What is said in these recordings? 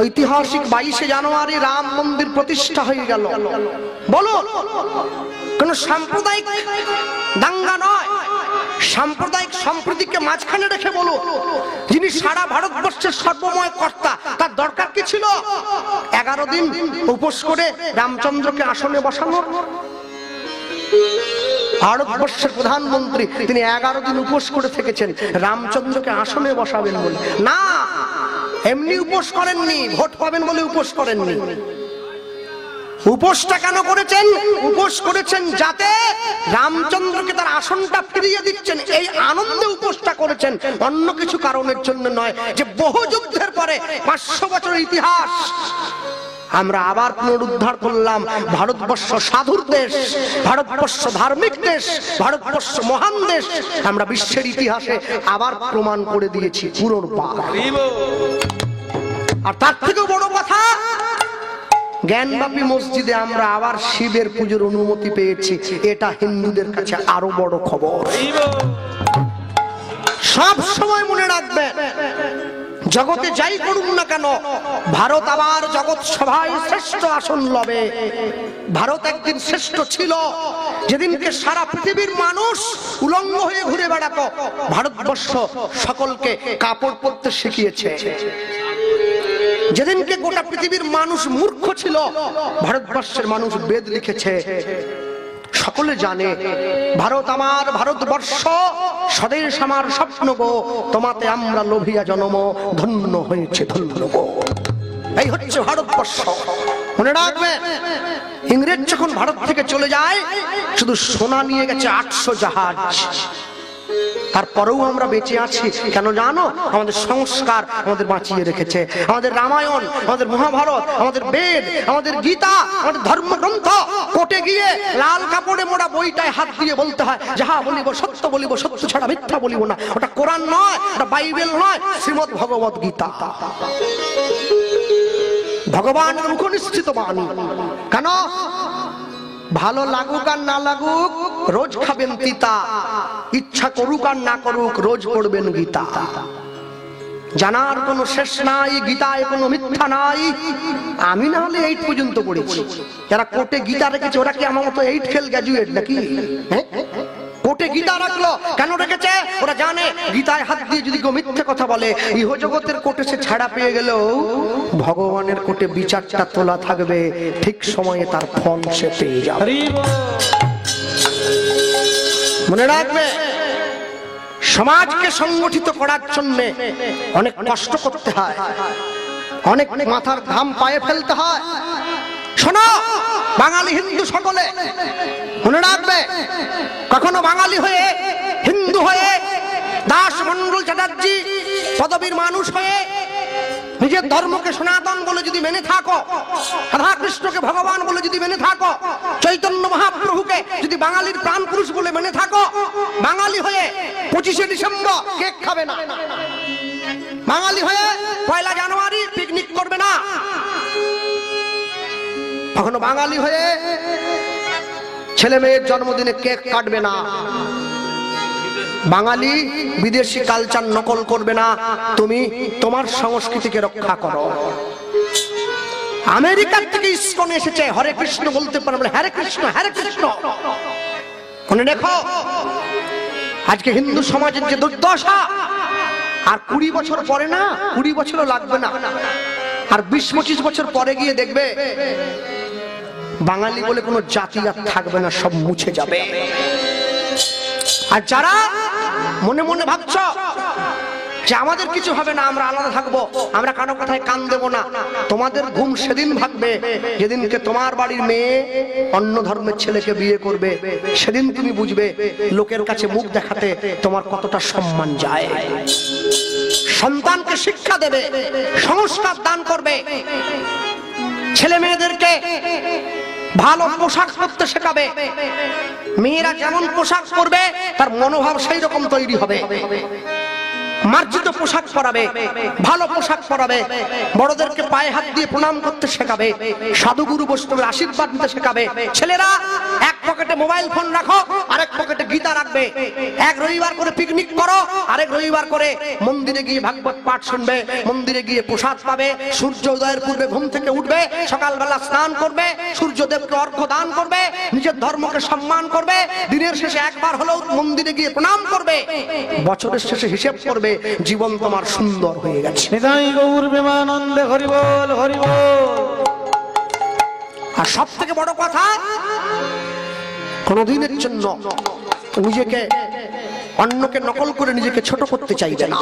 ঐতিহাসিক 22শে জানুয়ারি রাম মন্দির প্রতিষ্ঠা হয়ে গেল। বলো, কোন সাম্প্রদায়িক দাঙ্গা নয়, সাম্প্রদায়িক সম্প্রীতিকে মাঝখানে রেখে বলো, যিনি সারা ভারতবর্ষের সর্বময় কর্তা, তার দরকার কি ছিল 11 দিন উপোস করে রামচন্দ্রকে আসনে বসানোর? ভারতবর্ষের প্রধানমন্ত্রী তিনি 11 দিন উপোস করে থেকেছেন রামচন্দ্রকে আসনে বসাবেন বলে। না, এমনি উপোস করেননি, ভোট পাবেন বলে উপোস করেননি। উপোসটা কেন করেছেন? উপোস করেছেন যাতে রামচন্দ্রকে তার আসনটা ফিরিয়ে দিচ্ছেন, এই আনন্দে উপোসটা করেছেন, অন্য কিছু কারণের জন্য নয়। যে বহু যুদ্ধের পরে 500 বছরের ইতিহাস আমরা আবার পুনরুদ্ধার করলাম। ভারতবর্ষ সাধুর দেশ, ভারতবর্ষ ধার্মিক দেশ, ভারতবর্ষ মহান দেশ, আমরা বিশ্বের ইতিহাসে আবার প্রমাণ করে দিয়েছি পুনর্বার। আর তার থেকেও বড় কথা, জ্ঞানবাপী মসজিদে আমরা আবার শিবের পুজোর অনুমতি পেয়েছি। এটা হিন্দুদের কাছে আরো বড় খবর। সব সময় মনে রাখবেন, জগতে যাই করুন না কেন, ভারত আবার জগৎ সভায় শ্রেষ্ঠ আসন লবে। ভারত একদিন শ্রেষ্ঠ ছিল, যেদিনকে সারা পৃথিবীর মানুষ উলঙ্গ হয়ে ঘুরে বেড়াতো, ভারতবর্ষ সকলকে কাপড় পরতে শিখিয়েছে। যেদিনকে গোটা পৃথিবীর মানুষ মূর্খ ছিল, ভারতবর্ষের মানুষ বেদ লিখেছে। সকলে জানে ভারত আমার, ভারতবর্ষ স্বদেশ আমার স্বপ্ন গো, তোমাতে আমরা লোভিয়া জন্ম, ধন্য হয়েছে ধন্য গো। এই হচ্ছে ভারতবর্ষ। মনে রাখবে, ইংরেজ যখন ভারত থেকে চলে যায়, শুধু সোনা নিয়ে গেছে 800 জাহাজ। তারপরেও আমরা বেঁচে আছি কেন জানো? আমাদের সংস্কার আমাদের বাঁচিয়ে রেখেছে। আমাদের রামায়ণ, আমাদের মহাভারত, আমাদের বেদ, আমাদের গীতা, আমাদের ধর্মগ্রন্থ কোর্টে গিয়ে লাল কাপড়ে মোড়া বইটায় হাত দিয়ে বলতে হয়, যাহা বলিব সত্য বলিব, সত্য ছাড়া মিথ্যা বলিব না। ওটা কোরআন নয়, ওটা বাইবেল নয়, শ্রীমদ ভগবত গীতা, ভগবানের মুখনিসৃত বাণী। কেন? ভালো লাগুক আর না লাগুক, রোজ খাবেন তিতা, ইচ্ছা করুক আর না করুক, রোজ পড়বেন গীতা। জানার কোনো শেষ নাই, গীতায় কোনো মিথ্যা নাই। আমি না হলে 8 পর্যন্ত পড়েছি, যারা কোর্টে গীতা রেখেছে ওরা কি আমার মতো 8 ফেল গ্রাজুয়েট নাকি? কোর্টে গীতা রাখলো কেন রেখেছে? ওরা জানে গীতায় হাত দিয়ে যদি কেউ মিথ্যে কথা বলে, ইহজগতের কোর্টে সে ছাড়া পেয়ে গেলেও ভগবানের কোর্টে বিচারটা তোলা থাকবে, ঠিক সময়ে তার ফল সে পেয়ে যাবে। মনে রাখবে, সমাজকে সংগঠিত করার জন্য অনেক কষ্ট করতে হয়, অনেক মাথার ঘাম পায়ে ফেলতে হয়। শোনো বাঙালি হিন্দু সকলে, মনে রাখবে, কখনো বাঙালি হয়ে, হিন্দু হয়ে, দাস মন্ডল চ্যাটার্জি পদবীর মানুষ হয়ে নিজের ধর্মকে সনাতন বলে যদি মেনে থাকো, রাধা কৃষ্ণকে ভগবান বলে যদি মেনে থাকো, চৈতন্য মহাপ্রভুকে যদি বাঙালির প্রাণ পুরুষ বলে মেনে থাকো, বাঙালি হয়ে 25শে ডিসেম্বর কেক খাবে না, বাঙালি হয়ে 1 জানুয়ারি পিকনিক করবে না, কখনো বাঙালি হয়ে ছেলে মেয়ের জন্মদিনে কেক কাটবে না, বাঙালি বিদেশি কালচার নকল করবে না। তুমি তোমার সংস্কৃতিকে রক্ষা করো। আমেরিকার থেকে ইসকন এসেছে, হরে কৃষ্ণ বলতে পারবে, হরে কৃষ্ণ হরে কৃষ্ণ। মনে রেখো, আজকে হিন্দু সমাজের যে দুর্দশা, আর 20 বছর পরে না, 20 বছরও লাগবে না, আর 20-25 বছর পরে গিয়ে দেখবে বাঙালি বলে কোনো জাতি আর থাকবে না, সব মুছে যাবে। আর যারা মনে মনে ভাবছ যে আমাদের কিছু হবে না, আমরা আলাদা থাকবো, আমরা কারো কথায় কান দেব না, তোমাদের ঘুম সেদিন ভাঙবে যেদিনকে তোমার বাড়ির মেয়ে অন্য ধর্মের ছেলেকে বিয়ে করবে। সেদিন তুমি বুঝবে লোকের কাছে মুখ দেখাতে তোমার কতটা সম্মান যায়। সন্তানকে শিক্ষা দেবে, সংস্কার দান করবে, ছেলে মেয়েদেরকে ভালো পোশাক পরতে শেখাবে। মেয়েরা যেমন পোশাক পরবে তার মনোভাব সেই রকম তৈরি হবে। মার্জিত পোশাক পরাবে, ভালো পোশাক পরাবে, বড়দেরকে পায়ে হাত দিয়ে প্রণাম করতে শেখাবে, সাধুগুরু বৈষ্ণবের আশীর্বাদ নিতে শেখাবে। ছেলেরা এক পকেটে মোবাইল ফোন রাখো, আরেক পকেটে গীতা রাখবে। এক রবিবার করে পিকনিক করো, আরেক রবিবার করে মন্দিরে গিয়ে ভাগবত পাঠ শুনবে, মন্দিরে গিয়ে প্রসাদ পাবে, সূর্য উদয়ের পূর্বে ঘুম থেকে উঠবে, সকালবেলা স্নান করবে, সূর্যদেবকে অর্ঘ্য দান করবে, নিজের ধর্মকে সম্মান করবে, দিনের শেষে একবার হলেও মন্দিরে গিয়ে প্রণাম করবে, বছরের শেষে হিসেব করবে, জীবন তোমার সুন্দর হয়ে গেছে। নিতাই গৌর প্রেমানন্দে হরি বল হরি বল। আর সব থেকে বড় কথা, কোনদিনের জন্য নিজেকে অন্যকে নকল করে নিজেকে ছোট করতে চাইবে না।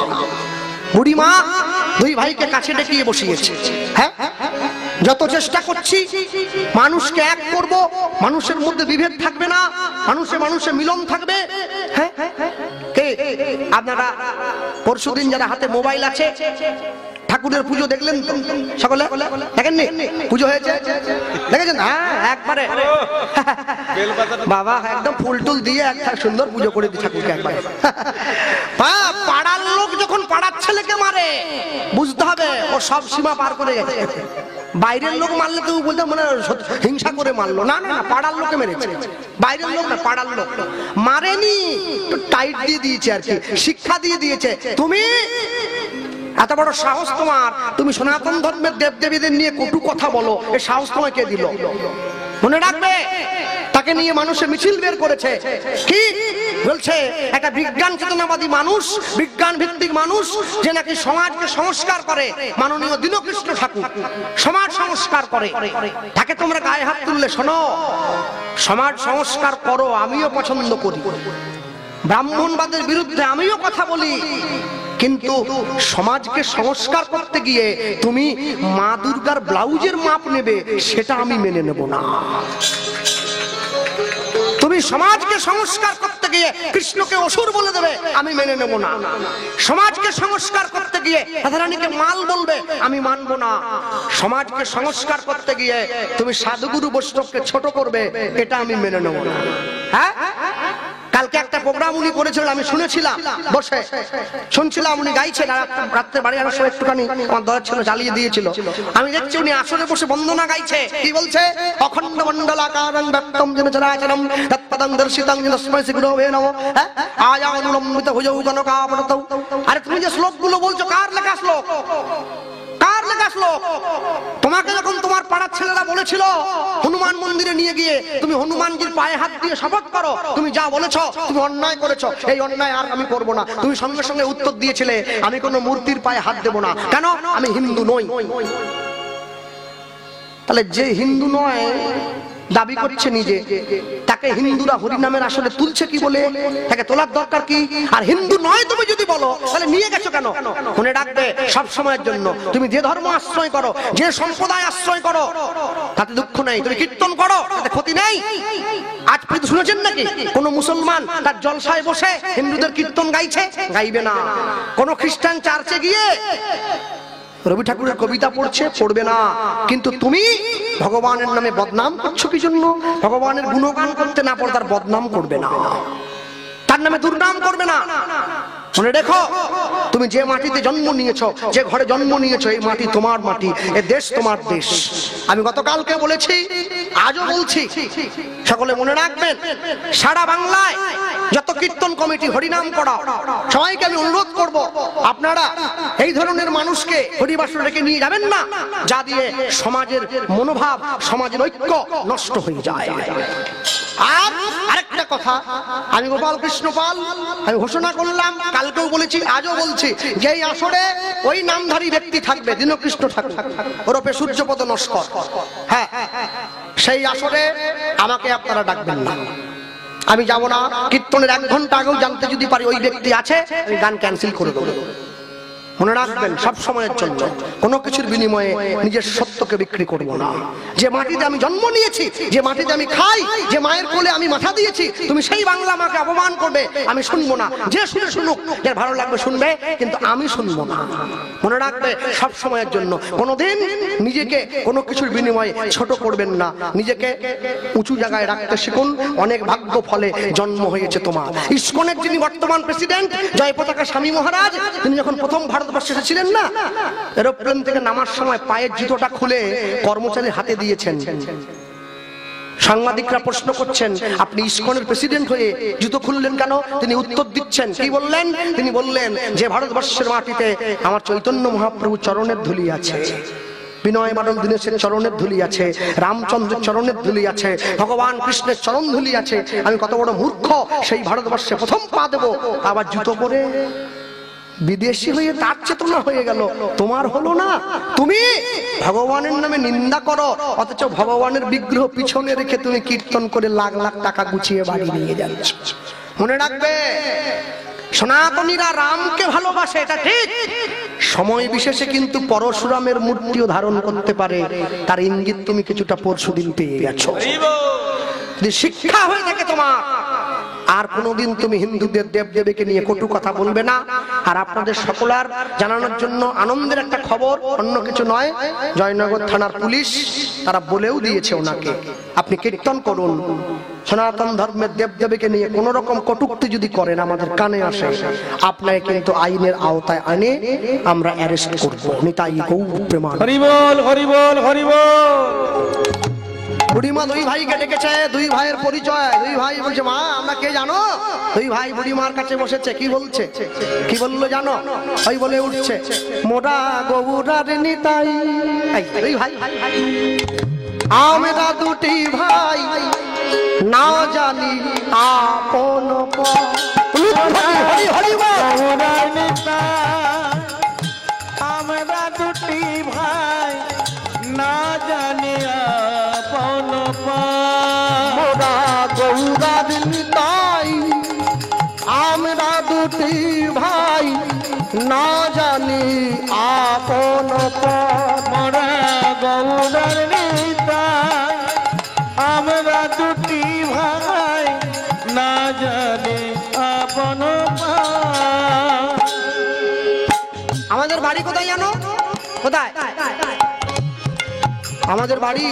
বুড়িমা দুই ভাইকে কাছে ডেকে বসিয়েছে। হ্যাঁ, যত চেষ্টা করছি মানুষকে এক করব, মানুষের মধ্যে বিভেদ থাকবে না, মানুষে মানুষে মিলন থাকবে। হ্যাঁ, কে আপনারা পরশুদিন যারা হাতে মোবাইল আছে ঠাকুরের পুজো দেখলেন তো? সকলে দেখেননি? পুজো হয়েছে দেখেছেন? হ্যাঁ, একবারে বাবা একদম ফুল টুল দিয়ে একটা সুন্দর পুজো করে দি ঠাকুরকে একবারে। পাড়ার লোক যখন পাড়ার ছেলেকে মারে বুঝতে হবে ও সব সীমা পার করে গেছে। বাইরের লোক মারলে কেউ বলতে মানে হিংসা করে মারলো, না না, পাড়ার লোকে মেরেছে। বাইরের লোক না, পাড়ার লোক মারেনি, টাইট দিয়ে দিয়েছে আর কি, শিক্ষা দিয়ে দিয়েছে। তুমি এত বড় সাহস তোমার, তুমি সনাতন ধর্মের দেবদেবীদের নিয়ে কটু কথা বলো, এই সাহস তোমায় কে দিল? মনে রাখবে, তাকে নিয়ে মানুষের মিছিল বের করেছে। কি বলছে? একটা বিজ্ঞান চেতনাবাদী মানুষ, বিজ্ঞান ভিত্তিক মানুষ, যে নাকি সমাজকে সংস্কার করে, মাননীয় দীনকৃষ্ণ ঠাকুর সমাজ সংস্কার করে, তাকে তোমরা গায়ে হাত তুললে। শোনো, সমাজ সংস্কার করো, আমিও পছন্দ করি, ব্রাহ্মণবাদের বিরুদ্ধে আমিও কথা বলি, কিন্তু সমাজকে সংস্কার করতে গিয়ে তুমি মা দুর্গার ব্লাউজের মাপ নেবে, সেটা আমি মেনে নেব না। তুমি সমাজকে সংস্কার করতে গিয়ে কৃষ্ণকে অসুর বলে দেবে, আমি মেনে নেব না। সমাজকে সংস্কার করতে গিয়ে রাধারানীকে মাল বলবে, আমি মানবো না। সমাজকে সংস্কার করতে গিয়ে তুমি সাধুগুরু বৈষ্ণবকে ছোট করবে, এটা আমি মেনে নেব না। হ্যাঁ, কালকে একটা প্রোগ্রাম উনি করেছিল, আমি শুনেছিলাম, বসে শুনছিলাম, উনি গাইছেন। রাত্রে বাড়ি আসার সময় একটুখানি আমার দরজা ছিল, জ্বালিয়ে দিয়েছিল। আমি দেখছি উনি আসরে বসে বন্দনা গাইছে। কি বলছে? অখণ্ড মণ্ডলাকারং ব্যক্তম যেন চরাচরম তৎপদং দর্শিতং যেন তস্मै শ্রী গুরবে নমঃ। আয়ানুলম্বিত ভুজৌ গণকাবরতৌ। আরে তুমি যে শ্লোকগুলো বলছো, কার লেখা শ্লোক? কার লেখা শ্লোক? তোমাকে যখন তোমার পাড়ার ছেলেরা বলেছিল হনুমান মন্দিরে নিয়ে গিয়ে তুমি হনুমানজির পায়ে হাত দিয়ে শপথ করো, তুমি যা বলেছো তুমি অন্যায় করেছো, এই অন্যায় আর আমি করব না, তুমি সঙ্গে সঙ্গে উত্তর দিয়েছিলে, আমি কোনো মূর্তির পায়ে হাত দেব না। কেন? আমি হিন্দু নই। তাহলে যে হিন্দু নয় দাবি করছে নিজে, তাকে হিন্দুরা হরিনামের আসলে তুলছে কি বলে? তাকে তোলার দরকার কি? আর হিন্দু নয় তুমি যদি বলো, তাহলে নিয়ে গেছো কেন? মনে রাখবে, সব সময়ের জন্য তুমি যে ধর্ম আশ্রয় করো, যে সম্প্রদায় আশ্রয় করো, তাতে দুঃখ নেই। তুমি কীর্তন করো, তাতে ক্ষতি নেই। আজ পর্যন্ত শুনেছেন নাকি কোন মুসলমান তার জলসায় বসে হিন্দুদের কীর্তন গাইছে? গাইবে না। কোন খ্রিস্টান চার্চে গিয়ে রবি ঠাকুরের কবিতা পড়ছে? পড়বে না। কিন্তু তুমি ভগবানের নামে বদনাম করছো কি জন্য? ভগবানের গুণগান করতে না পারো তার বদনাম করবে না, তার নামে দুর্নাম করবে না। মনে রেখো, তুমি যে মাটিতে জন্ম নিয়েছো, যে ঘরে জন্ম নিয়েছো, এই মাটি তোমার মাটি, এই দেশ তোমার দেশ। আমি গতকালকে বলেছি, আজও বলছি, সকলে মনে রাখবেন। সারা বাংলায় যত কীর্তন কমিটি, হরিনাম করা, সবাইকে আমি অনুরোধ করব, আপনারা এই ধরনের মানুষকে হরিবাসর রেখে নিয়ে যাবেন না, যা দিয়ে সমাজের মনোভাব, সমাজের ঐক্য নষ্ট হয়ে যায়। আর আরেকটা কথা, আমি গোপাল কৃষ্ণ পাল, আমি ঘোষণা করলাম, কালকেও বলেছি, আজও বলছি, যে এই আসরে ওই নামধারী ব্যক্তি থাকবে, দীনকৃষ্ণ ঠাকুর ওরফে সূর্যপদ নস্কর, হ্যাঁ, সেই আসরে আমাকে আপনারা ডাকবেন না, আমি যাব না। কীর্তনের 1 ঘন্টা আগেও জানতে যদি পারি ওই ব্যক্তি আছে, আমি গান ক্যান্সেল করে দেবো। মনে রাখবেন সব সময়ের জন্য কোনো কিছুর বিনিময়ে নিজের সত্যকে বিক্রি করব না। যে মাটিতে আমি জন্ম নিয়েছি, যে মাটিতে আমি খাই, যে মায়ের কোলে আমি মাথা দিয়েছি, তুমি সেই বাংলা মাকে অপমান করবে, আমি শুনবো না। যে শুনে শুনুক, যার ভালো লাগবে শুনবে, কিন্তু আমি শুনবো না। মনে রাখবে সব সময়ের জন্য কোনোদিন নিজেকে কোনো কিছুর বিনিময়ে ছোট করবেন না, নিজেকে উঁচু জায়গায় রাখতে শিখুন। অনেক ভাগ্য ফলে জন্ম হয়েছে তোমার। ইসকনের যিনি বর্তমান প্রেসিডেন্ট জয় পতাকা স্বামী মহারাজ, তিনি যখন প্রথম ভারতবর্ষে এসেছিলেন না, এরোপ্লেন থেকে নামার সময় পায়ের জুতোটা খুলে কর্মচারীর হাতে দিয়েছেন। সাংবাদিকরা প্রশ্ন করছেন, আপনি ইসকনের প্রেসিডেন্ট হয়ে জুতো খুললেন কেন? তিনি উত্তর দিচ্ছেন, কি বললেন? তিনি বললেন যে ভারতবর্ষের মাটিতে আমার চৈতন্য মহাপ্রভু চরণের ধুলি আছে, বিনয় মানব দীনেশের চরণের ধুলি আছে, রামচন্দ্রের চরণের ধুলি আছে, ভগবান কৃষ্ণের চরণ ধুলি আছে। আমি কত বড় মূর্খ, সেই ভারতবর্ষে প্রথম পা দেবো, আবার জুতো পরে বিদেশি হয়ে তার চেতনা হয়ে গেল, তোমার হলো না। তুমি ভগবানের নামে নিন্দা করো, অথচ ভগবানের বিগ্রহ পিছনে রেখে তুমি কীর্তন করে লাখ লাখ টাকা গুছিয়ে বাড়ি নিয়ে যাচ্ছ। মনে রাখবে সনাতনীরা রামকে ভালোবাসে, এটা ঠিক। সময় বিশেষে কিন্তু পরশুরামের মূর্তিও ধারণ করতে পারে, তার ইঙ্গিত তুমি কিছুটা পরশুদিন পেয়ে গেছো। যদি শিক্ষা হয়ে থাকে তোমার, আর কোনোদিন তুমি হিন্দুদের দেবদেবীকে নিয়ে কটু কথা বলবে না। আর আপনাদের সকলার জানানোর জন্য আনন্দের একটা খবর, অন্য কিছু নয়, জয়নগর থানার পুলিশ তারা বলেও দিয়েছে ওনাকে, আপনি কীর্তন করুন, সনাতন ধর্মের দেবদেবীকে নিয়ে কোন রকম কটূক্তি যদি করেন আমাদের কানে আসে, আপনাকে কিন্তু আইনের আওতায় আনে আমরা অ্যারেস্ট করব। নিতাই গৌর প্রেমান। হরি বল, হরি বল, হরি বল। বুড়িমা দুই ভাইকে ডেকেছে, দুই ভাইয়ের পরিচয়। দুই ভাই বলছে, মা আমরা কে জানো? দুই ভাই বুড়িমার কাছে বসেছে, কি বলছে? কি বললো জানো? ওই বলে উঠছে, মোরা গৌরার নিতাই। দুই ভাই, আমরা দুটি ভাই, না জানি আপন আমরা দুটি ভাই, না জানি আপন মোরা গৌরার নিতাই, আমরা দুটি ভাই, না জানি আপন মোরা গৌরার নিতাই, আমরা দুটি ভাই, না জানি আপন। আমাদের বাড়ি কোথায় জানো? কোথায় আমাদের বাড়ি?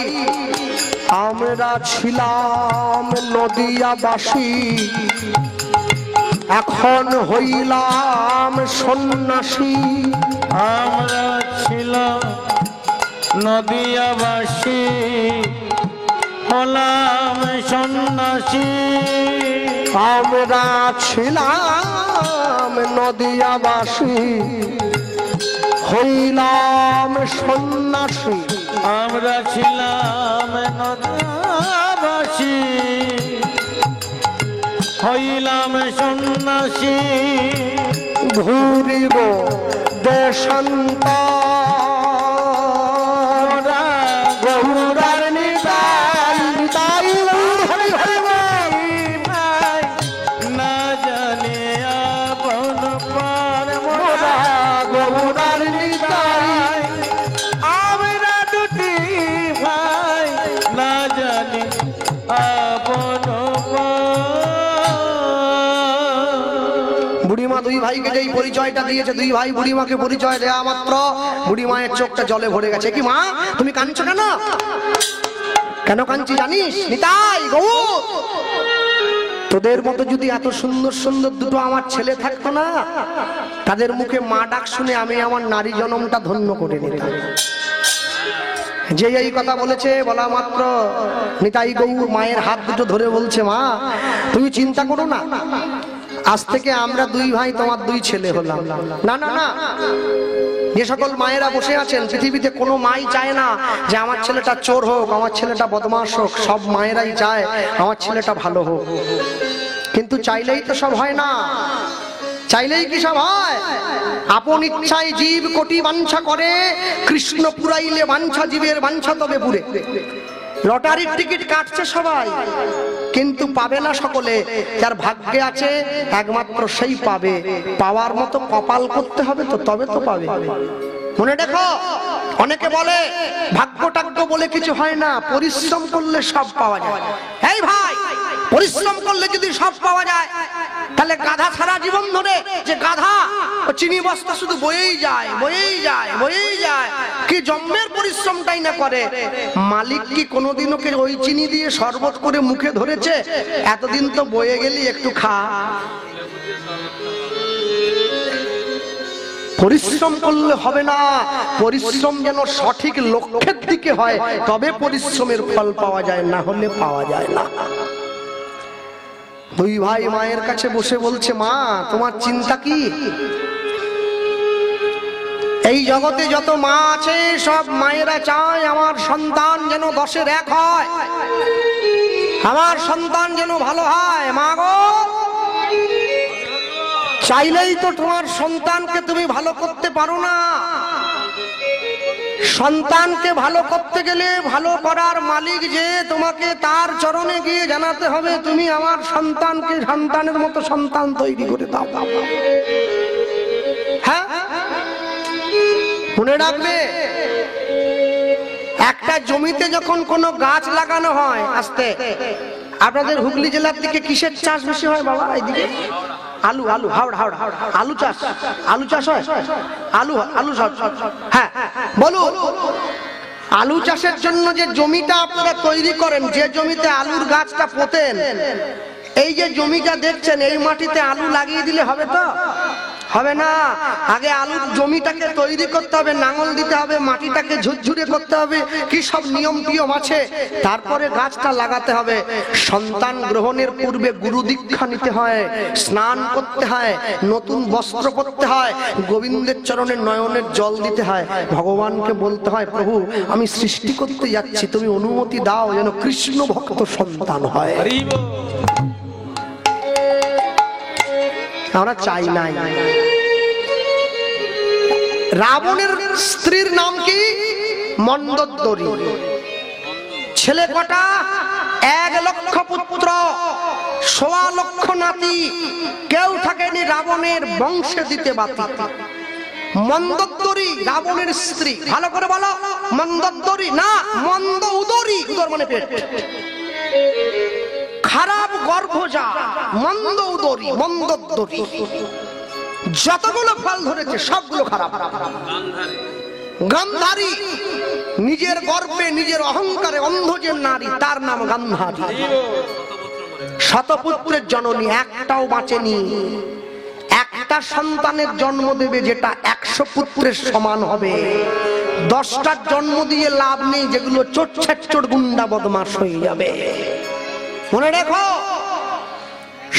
আমরা ছিলাম নদিয়াবাসী, এখন হইলাম সন্ন্যাসী। আমরা ছিলাম নদিয়াবাসী, হলাম সন্ন্যাসী। আমরা ছিলাম নদিয়াবাসী, হইলাম সন্ন্যাসী। আমরা ছিলাম নদিয়াবাসী, হইলাম সন্ন্যাসী। ঘুরিব দেশান্তর, গৌরার নিতাই, নিতাই হরি হরি বল। না জানি আপন পর মোরা গৌরার নিতাই, আমরা দুটি ভাই, না জানি আপন বুড়িমা দুই ভাইকে যেই পরিচয়টা দিয়েছে, দুই ভাই বুড়িমাকে পরিচয় দেয়া মাত্র বুড়িমায়ের চোখটা জলে ভরে গেছে। কি মা, তুমি কাঁদছো কেন? কেন কাঁদছি জানিস? নিতাই গৌর, তোদের মতো যদি এত সুন্দর সুন্দর দুটো আমার ছেলে থাকতো না, তাদের মুখে মা ডাক শুনে আমি আমার নারী জনমটা ধন্য করে নিতাম। যে এই কথা বলেছে, বলা মাত্র নিতাই গৌর মায়ের হাত দুটো ধরে বলছে, মা তুমি চিন্তা করো না, আজ থেকে আমরা দুই ভাই তোমার দুই ছেলে হলাম। না না না, যে সকল মায়েরা বসে আছেন, পৃথিবীতে কোনো মাই চায় না যে আমার ছেলেটা চোর হোক, আমার ছেলেটা বদমাশ হোক। সব মায়েরাই চায় আমার ছেলেটা ভালো হোক, কিন্তু চাইলেই তো সব হয় না। চাইলেই কি সব হয়? আপন ইচ্ছায় জীব কোটি বাঞ্ছা করে, কৃষ্ণ পুরাইলে বাঞ্ছা জীবের বাঞ্ছা তবে পুরে। লটারির টিকিট কাটছে সবাই, কিন্তু পাবে না সকলে। যার ভাগ্যে আছে একমাত্র সেই পাবে। পাওয়ার মতো কপাল করতে হবে, তো তবে তো পাবে। মনে দেখো, অনেকে বলে ভাগ্য টাগ্য বলে কিছু হয় না, পরিশ্রম করলে সব পাওয়া যায়। এই ভাই, পরিশ্রম করলে যদি সব পাওয়া যায়, তাহলে গাধা সারা জীবন ধরে যে গাধা ও চিনি বস্তা শুধু বয়েই যায় বয়েই যায় বয়েই যায়, কি জন্মের পরিশ্রমটাই না করে। মালিক কি কোনোদিন ওকে ওই চিনি দিয়ে শরবত করে মুখে ধরেছে, এতদিন তো বয়ে গেলি একটু খা? পরিশ্রম করলে হবে না, পরিশ্রম যেন সঠিক লক্ষ্যের দিকে হয়, তবে পরিশ্রমের ফল পাওয়া যায়, না হলে পাওয়া যায় না। দুই ভাই মায়ের কাছে বসে বলছে, মা তোমার চিন্তা কি? এই জগতে যত মা আছে সব মায়েরা চায় আমার সন্তান যেন 10-এর 1 হয়, আমার সন্তান যেন ভালো হয়। মা গো, চাইলেই তো তোমার সন্তানকে তুমি ভালো করতে পারো না। সন্তানকে ভালো করতে গেলে ভালো করার মালিক যে, তোমাকে তার চরণে গিয়ে জানাতে হবে, তুমি আমার সন্তানকে সন্তানের মতো সন্তান তৈরি করে দাও। হ্যাঁ, মনে রাখবে, একটা জমিতে যখন কোনো গাছ লাগানো হয়, আস্তে, আপনাদের হুগলি জেলার দিকে কিসের চাষ বেশি হয় বাবা? এইদিকে আলু, আলু, হাওড়া, হাওড়া, আলু চাষ, আলু চাষ হয়, আলু, আলু চাষ। হ্যাঁ বলুন, আলু চাষের জন্য যে জমিটা আপনারা তৈরি করেন, যে জমিতে আলুর গাছটা পোতেন, এই যে জমিটা দেখছেন, এই মাটিতে আলু লাগিয়ে দিলে হবে তো? হবে না। আগে আলুর জমিটাকে তৈরি করতে হবে, নাঙল দিতে হবে, মাটিটাকে ঝুরঝুরে করতে হবে, কি সব নিয়ম টিয়ম আছে, তারপরে গাছটা লাগাতে হবে। সন্তান গ্রহণের পূর্বে গুরু দীক্ষা নিতে হয়, স্নান করতে হয়, নতুন বস্ত্র পরতে হয়, গোবিন্দের চরণে নয়নের জল দিতে হয়, ভগবানকে বলতে হয়, প্রভু আমি সৃষ্টি করতে যাচ্ছি, তুমি অনুমতি দাও যেন কৃষ্ণ ভক্ত সন্তান হয়। আমরা চাই নাই। রাবণের স্ত্রীর নাম কি? মন্দোদরী। ছেলে কটা? 1 লক্ষ পুত্র, 1.25 লক্ষ নাতি, কেউ থাকেনি রাবণের বংশে দিতে বাতি। মন্দোদরী রাবণের স্ত্রী। ভালো করে বলো, মন্দোদরী না, মন্দ উদরী, উদর মানে পেট, খারাপ গর্ভ যা, মন্দ উদরী, মন্দোদরী। যতগুলো ফল ধরেছে সবগুলো খারাপ। গান্ধারী, নিজের গর্বে নিজের অহংকারে অন্ধ যে নারী, তার নাম গান্ধারী। শতপুত্রের জননী, একটাও বাঁচেনি। একটা সন্তানের জন্ম দেবে যেটা 100 পুত্রের সমান হবে। 10টার জন্ম দিয়ে লাভ নেই, যেগুলো চোট গুন্ডা বদমাশ হয়ে যাবে। মনে রেখো,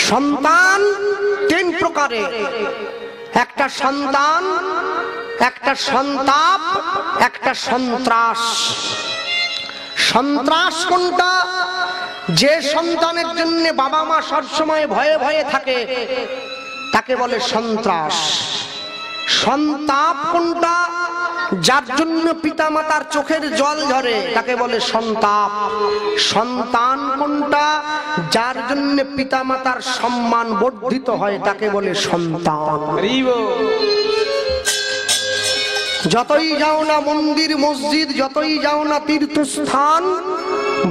সন্তান 3 প্রকারের, একটা সন্তান, একটা সন্তাপ, একটা সন্ত্রাস। সন্ত্রাস কোনটা? যে সন্তানের জন্য বাবা মা সবসময় ভয়ে ভয়ে থাকে, তাকে বলে সন্ত্রাস। সন্তাপ কোনটা? যার জন্য পিতামাতার চোখের জল ঝরে, তাকে বলে সন্তাপ। সন্তান কোনটা? যার জন্য পিতামাতার সম্মান বর্ধিত হয়, তাকে বলে সন্তান। যতই যাও না মন্দির মসজিদ, যতই যাও না তীর্থস্থান,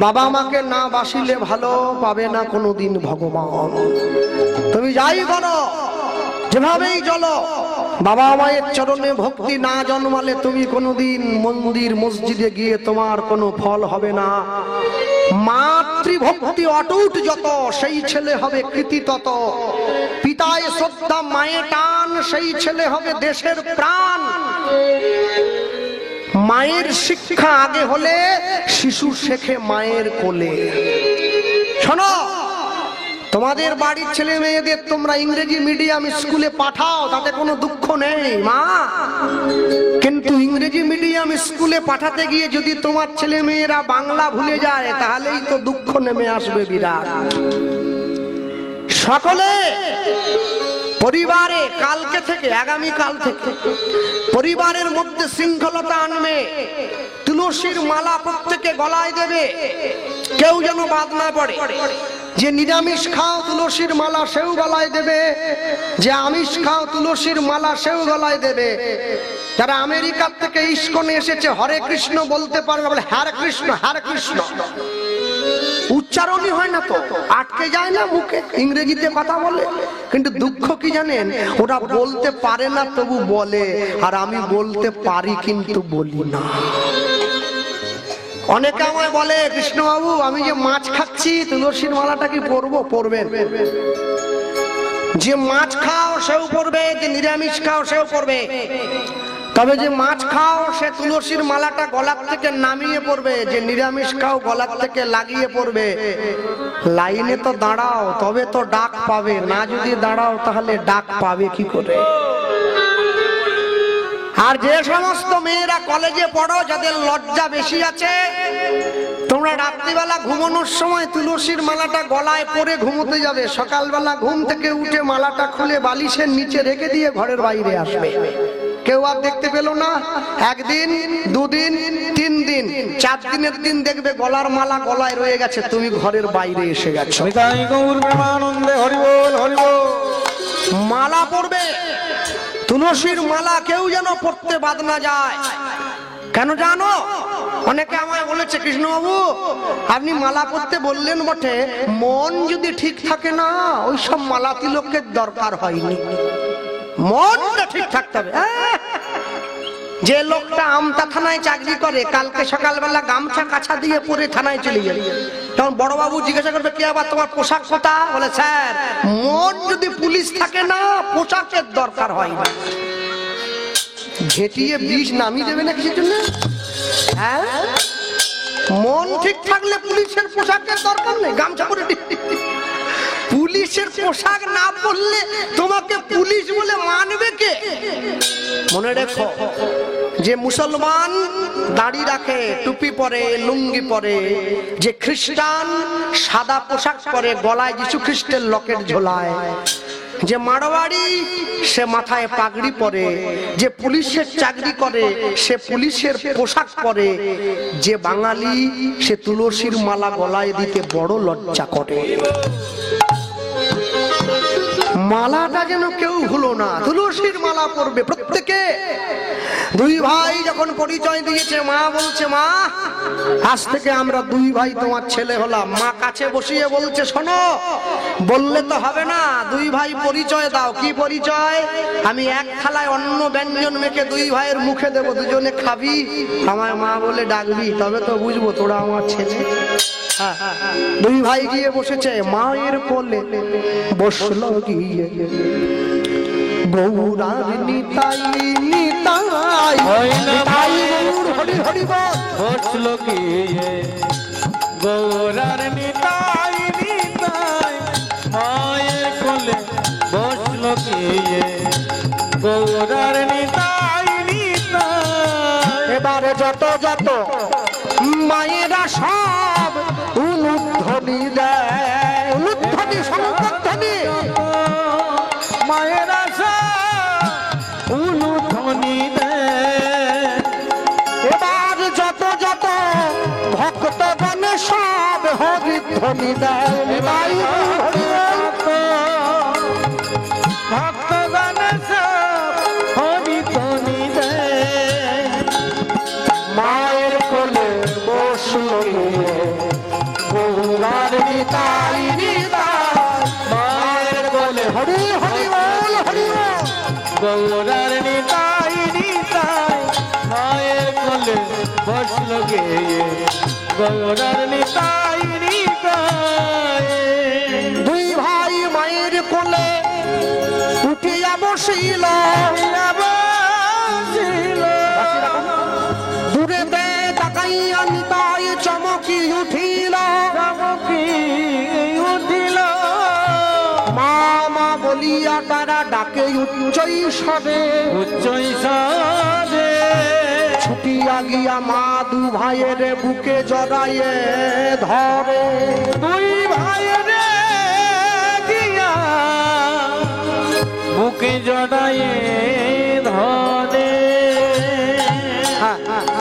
বাবা মাকে না বাসিলে ভালো পাবে না কোনোদিন ভগবান। তুমি যাই করো, যেভাবেই চলো, বাবা মায়ের চরণে ভক্তি না জন্মালে তুমি কোনোদিন মন্দির মসজিদে গিয়ে তোমার কোনো ফল হবে না। মাতৃভক্তি অটুট যত, সেই ছেলে হবে কৃতি তত। পিতায় শ্রদ্ধা, মায়ে টান, সেই ছেলে হবে দেশের প্রাণ। মায়ের শিক্ষা আগে হলে শিশু শেখে মায়ের কোলে। শোনো, তোমাদের বাড়ির ছেলে মেয়েদের তোমরা ইংরেজি মিডিয়াম স্কুলে পাঠাও, তাতে কোনো দুঃখ নেই মা। কিন্তু ইংরেজি মিডিয়াম স্কুলে পাঠাতে গিয়ে যদি তোমার ছেলে মেয়েরা বাংলা ভুলে যায়, তাহলেই তো দুঃখ নেমে আসবে বিরাট। সকলে পরিবারে কালকে থেকে, আগামী কাল থেকে পরিবারের মধ্যে শৃঙ্খলতা আনবে। তুলসীর মালা প্রত্যেকে গলায় দেবে, কেউ যেন বাদ না পড়ে। যে নিরামিষ খাও তুলসীর মালা সেও গলায় দেবে, যে আমিষ খাও তুলসীর মালা সেও গলায় দেবে। যারা আমেরিকার থেকে ইস্কনে এসেছে হরে কৃষ্ণ বলতে পারবে, বলে হরে কৃষ্ণ হরে কৃষ্ণ, উচ্চারণই হয় না তো, আটকে যায় না মুখে, ইংরেজিতে কথা বলে। কিন্তু দুঃখ কি জানেন, ওরা বলতে পারে না তবু বলে, আর আমি বলতে পারি কিন্তু বলি না। অনেকে আমায় বলে, কৃষ্ণবাবু আমি যে মাছ খাচ্ছি তুলসীর মালাটা কি পরবো? পরবেন। যে মাছ খাও সেও পরবে, যে নিরামিষ খাও সেও পরবে। তবে যে মাছ খাও সে তুলসীর মালাটা গলার থেকে নামিয়ে পড়বে, যে নিরামিষ খাও গলার থেকে লাগিয়ে পড়বে। লাইনে তো দাঁড়াও তবে তো ডাক পাবে, না যদি দাঁড়াও তাহলে ডাক পাবে কি করে? আর যে সমস্ত মেয়েরা কলেজে পড়ো, যাদের লজ্জা বেশি আছে, তোমরা রাত্রিবেলা ঘুমানোর সময় তুলসীর মালাটা গলায় পরে ঘুমোতে যাবে। সকালবেলা ঘুম থেকে উঠে মালাটা খুলে বালিশের নিচে রেখে দিয়ে ঘরের বাইরে আসবে। কেউ আর দেখতে পেল না। একদিন, দুদিন, 3 দিন, 4 দিনের দিন দেখবে গলার মালা গলায় রয়ে গেছে, তুমি ঘরের বাইরে এসে গেছো। মালা পরবে, তুলসীর মালা কেউ যেন পড়তে বাদ না যায়। কেন জানো? অনেকে আমায় বলেছে, কৃষ্ণবাবু আপনি মালা পড়তে বললেন বটে, মন যদি ঠিক থাকে না ওই সব মালা তিলকের দরকার হয়নি। মনটা ঠিক থাকতে হবে। যে লোকটা আমতা থানায় চাকরি করে, কালকে সকালবেলা গামছা কাছা দিয়ে পরে থানায় চলে যাবে। তখন বড়বাবু জিজ্ঞাসা করবে, কি আবার তোমার পোশাক কথা? বলে, স্যার মন যদি পুলিশ থাকে না পোশাকের দরকার হয় না। ঘেটিয়ে বিষ নামিয়ে দেবে না কিছুর জন্য? হ্যাঁ, মন ঠিক থাকলে পুলিশের পোশাকের দরকার নেই। গামছা পরে পুলিশের পোশাক না পরলে তোমাকে পুলিশ বলে মানবে কে? মনে রেখো, যে মুসলমান দাড়ি রাখে, টুপি পরে, লুঙ্গি পরে, যে খ্রিস্টান সাদা পোশাক পরে, গলায় যীশু খ্রিস্টের লকেট ঝোলায়, যে মারোয়াড়ি সে মাথায় পাগড়ি পরে, যে পুলিশের চাকরি করে সে পুলিশের পোশাক পরে, যে বাঙালি সে তুলসীর মালা গলায় দিতে বড় লজ্জা করে। মালাটা যেন কেউ ভুলো না, তুলসীর মালা পরবে প্রত্যেকে। 2 ভাই যখন পরিচয় দিয়েছে, মা বলছে, মা আজ থেকে আমরা 2 ভাই তোমার ছেলে হলাম। মা কাছে বসিয়ে বলছে, শোনো বললে তো হবে না, 2 ভাই পরিচয় দাও। কি পরিচয়? আমি এক থালায় অন্ন ব্যঞ্জন মেখে 2 ভাইয়ের মুখে দেবো, দুজনে খাবি, আমায় মা বলে ডাকবি, তবে তো বুঝবো তোরা আমার ছেলে। 2 ভাই গিয়ে বসেছে, মায়ের কোলে বসলো গিয়ে, গৌরার নিতাই নিতাই নিতাই গৌর হরি হরি বল, বসলো গিয়ে গৌরার নিতাই নিতাই, মায়ের কোলে বসলো গিয়ে গৌরার নিতাই নিতাই। এবারে যত যত মায়েরা সব উলুধ্বনি দেয়, উলুধ্বনি সমধ্বনি, মায়েরা সব উলুধ্বনি দেয়। এবার যত যত ভক্তগণ সব হরিধ্বনি দেয়। নিতাই হরি ভক্তগণ সব হরিধ্বনি দেয়। মায়ের কোলে বসলো গৌরার নিতাই নিতাই, মায়ের কোলে হরি হরি বল হরি বল, গৌরার নিতাই নিতাই, মায়ের কোলে বসলো গিয়ে গৌরার নিতাই নিতাই। 2 ভাই মায়ের কোলে উঠিয়া বসিল, দূরে তাকাইয়া নিতাই চমকি উঠিল, মা মা বলিয়া তারা ডাকে উচ্চই স্বরে, উচ্চই স্বরে। ছুটিয়া গিয়া মা 2 ভাইয়ের বুকে জড়াইয়ে ধরে, 2 ভাইয়ের গিয়া বুকে জড়ায়ে ধরে